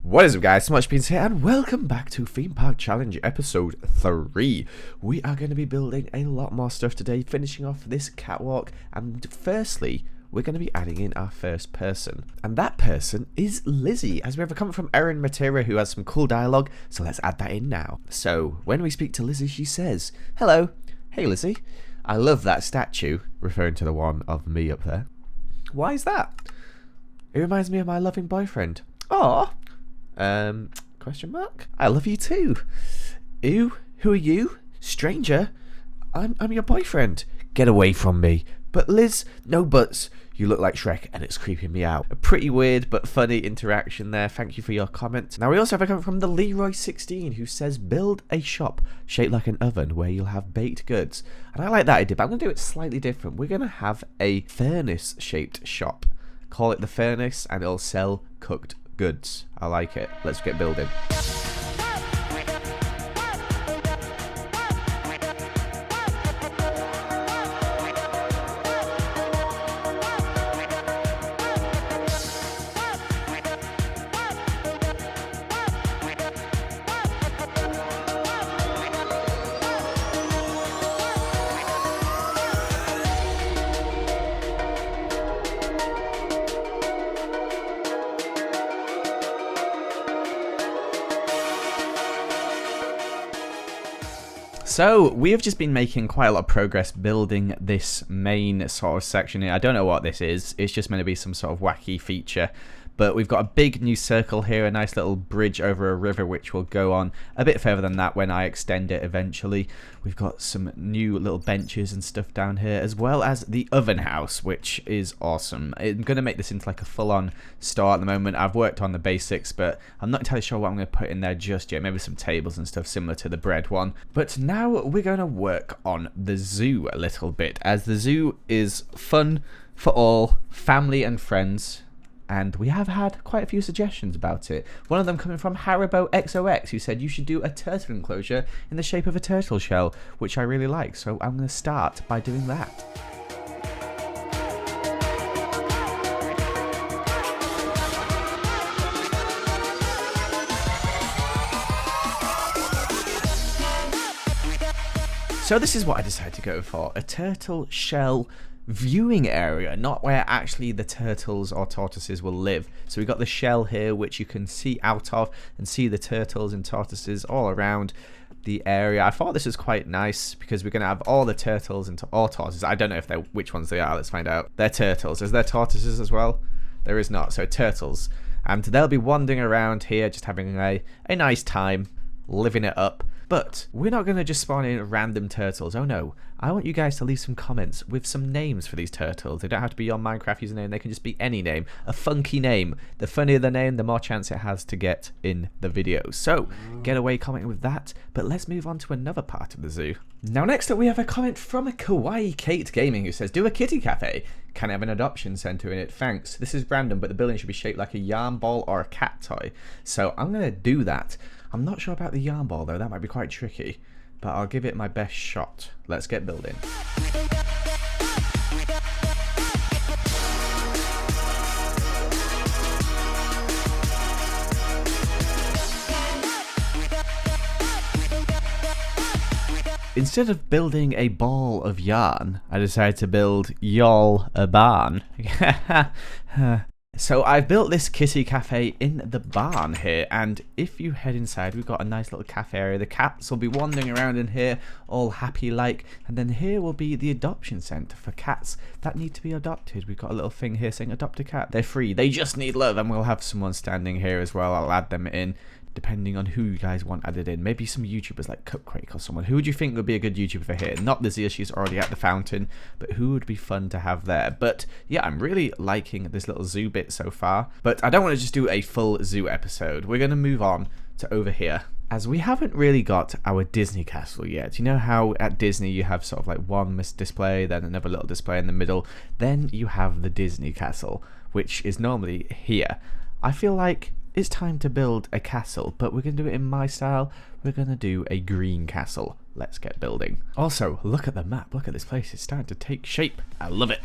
What is up, guys? SmushBeans here, and welcome back to Theme Park Challenge episode 3. We are going to be building a lot more stuff today, finishing off this catwalk, and firstly, we're going to be adding in our first person. And that person is Lizzie, as we have a comment from Erin Matera who has some cool dialogue, so let's add that in now. So, when we speak to Lizzie, she says, "Hello. Hey, Lizzie. I love that statue," referring to the one of me up there. "Why is that?" "It reminds me of my loving boyfriend." "Aw. Question mark? I love you too." "Ew, who are you? Stranger? I'm your boyfriend." "Get away from me." "But Liz, no buts. You look like Shrek and it's creeping me out." A pretty weird but funny interaction there. Thank you for your comment. Now we also have a comment from the Leroy16 who says, "Build a shop shaped like an oven where you'll have baked goods." And I like that idea, but I'm going to do it slightly different. We're going to have a furnace shaped shop. Call it the furnace and it'll sell cooked goods. I like it. Let's get building. So, we have just been making quite a lot of progress building this main sort of section here. I don't know what this is. It's just meant to be some sort of wacky feature. But we've got a big new circle here, a nice little bridge over a river which will go on a bit further than that when I extend it eventually. We've got some new little benches and stuff down here, as well as the oven house, which is awesome. I'm going to make this into like a full-on store at the moment. I've worked on the basics, but I'm not entirely sure what I'm going to put in there just yet. Maybe some tables and stuff similar to the bread one. But now we're going to work on the zoo a little bit, as the zoo is fun for all, family and friends. And we have had quite a few suggestions about it. One of them coming from Haribo XOX, who said you should do a turtle enclosure in the shape of a turtle shell, which I really like. So I'm going to start by doing that. So this is what I decided to go for, a turtle shell viewing area, not where actually the turtles or tortoises will live. So we've got the shell here which you can see out of and see the turtles and tortoises all around the area. I thought this was quite nice because we're going to have all the turtles and all tortoises. I don't know if they're which ones they are. Let's find out. They're turtles. Is there tortoises as well? There is not. So turtles. And they'll be wandering around here just having a nice time, living it up. But we're not going to just spawn in random turtles. Oh no. I want you guys to leave some comments with some names for these turtles. They don't have to be your Minecraft username. They can just be any name. A funky name. The funnier the name, the more chance it has to get in the video. So, get away commenting with that. But let's move on to another part of the zoo. Now next up we have a comment from a Kawaii Kate Gaming who says, "Do a kitty cafe. Can I have an adoption centre in it? Thanks. This is random, but the building should be shaped like a yarn ball or a cat toy." So I'm going to do that. I'm not sure about the yarn ball though, that might be quite tricky, but I'll give it my best shot. Let's get building. Instead of building a ball of yarn, I decided to build y'all a barn. So I've built this kitty cafe in the barn here, and if you head inside, we've got a nice little cafe area. The cats will be wandering around in here, all happy like, and then here will be the adoption centre for cats that need to be adopted. We've got a little thing here saying adopt a cat. They're free. They just need love, and we'll have someone standing here as well. I'll add them in, depending on who you guys want added in. Maybe some YouTubers like Cupquake or someone. Who would you think would be a good YouTuber for here? Not Lizzie, she's already at the fountain, but who would be fun to have there? But yeah, I'm really liking this little zoo bit so far. But I don't want to just do a full zoo episode. We're going to move on to over here, as we haven't really got our Disney castle yet. You know how at Disney you have sort of like one display, then another little display in the middle, then you have the Disney castle, which is normally here. I feel like it's time to build a castle, but we're going to do it in my style. We're going to do a green castle. Let's get building. Also, look at the map. Look at this place. It's starting to take shape. I love it.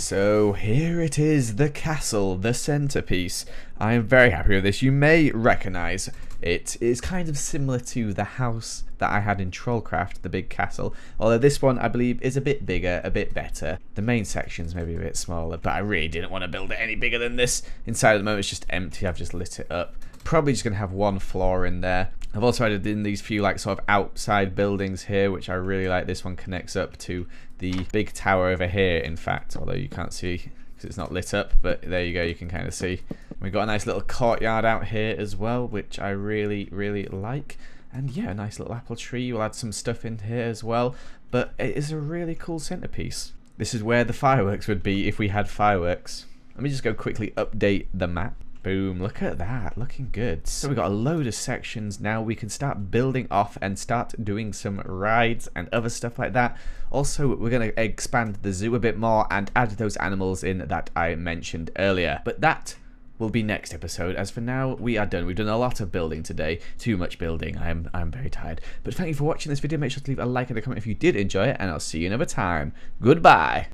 So here it is, the castle, the centerpiece. I am very happy with this. You may recognize it is kind of similar to the house that I had in Trollcraft, the big castle. Although this one, I believe, is a bit bigger, a bit better. The main section's maybe a bit smaller, but I really didn't want to build it any bigger than this. Inside at the moment, it's just empty. I've just lit it up. Probably just going to have one floor in there. I've also added in these few like sort of outside buildings here, which I really like. This one connects up to the big tower over here, in fact, although you can't see because it's not lit up, but there you go, you can kind of see. We've got a nice little courtyard out here as well, which I really, really like. And yeah, a nice little apple tree. We'll add some stuff in here as well, but it is a really cool centerpiece. This is where the fireworks would be if we had fireworks. Let me just go quickly update the map. Boom, look at that, looking good. So we've got a load of sections now. We can start building off and start doing some rides and other stuff like that. Also, we're going to expand the zoo a bit more and add those animals in that I mentioned earlier. But that will be next episode. As for now, we are done. We've done a lot of building today. Too much building. I'm very tired. But thank you for watching this video. Make sure to leave a like and a comment if you did enjoy it, and I'll see you another time. Goodbye.